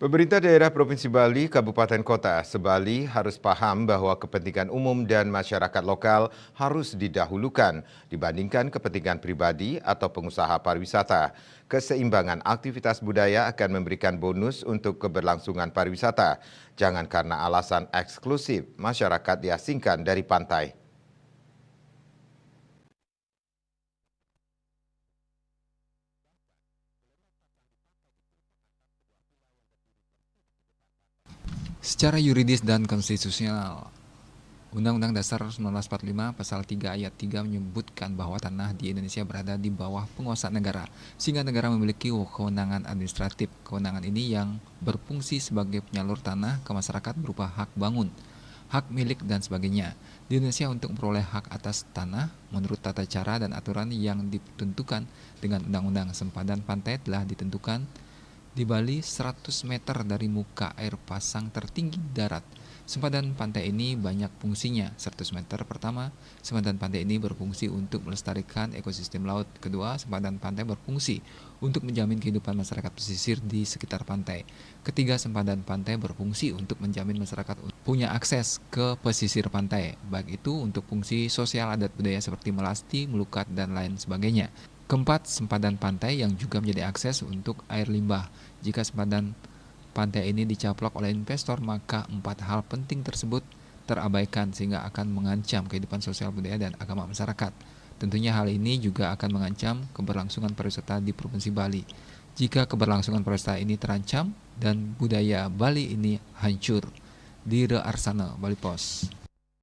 Pemerintah daerah Provinsi Bali, Kabupaten Kota sebali harus paham bahwa kepentingan umum dan masyarakat lokal harus didahulukan dibandingkan kepentingan pribadi atau pengusaha pariwisata. Keseimbangan aktivitas budaya akan memberikan bonus untuk keberlangsungan pariwisata. Jangan karena alasan eksklusif masyarakat diasingkan dari pantai. Secara yuridis dan konstitusional, Undang-Undang Dasar 1945 Pasal 3 Ayat 3 menyebutkan bahwa tanah di Indonesia berada di bawah penguasaan negara, sehingga negara memiliki kewenangan administratif. Kewenangan ini yang berfungsi sebagai penyalur tanah ke masyarakat berupa hak bangun, hak milik, dan sebagainya. Di Indonesia untuk memperoleh hak atas tanah, menurut tata cara dan aturan yang ditentukan dengan Undang-Undang Sempadan Pantai telah ditentukan di Bali 100 meter dari muka air pasang tertinggi darat. Sempadan pantai ini banyak fungsinya. 100 meter pertama, sempadan pantai ini berfungsi untuk melestarikan ekosistem laut. Kedua, sempadan pantai berfungsi untuk menjamin kehidupan masyarakat pesisir di sekitar pantai. Ketiga, sempadan pantai berfungsi untuk menjamin masyarakat punya akses ke pesisir pantai, baik itu untuk fungsi sosial adat budaya seperti melasti, melukat, dan lain sebagainya. Keempat, sempadan pantai yang juga menjadi akses untuk air limbah. Jika sempadan pantai ini dicaplok oleh investor, maka empat hal penting tersebut terabaikan sehingga akan mengancam kehidupan sosial budaya dan agama masyarakat. Tentunya hal ini juga akan mengancam keberlangsungan pariwisata di Provinsi Bali. Jika keberlangsungan pariwisata ini terancam dan budaya Bali ini hancur. Dire Arsana, Bali Pos.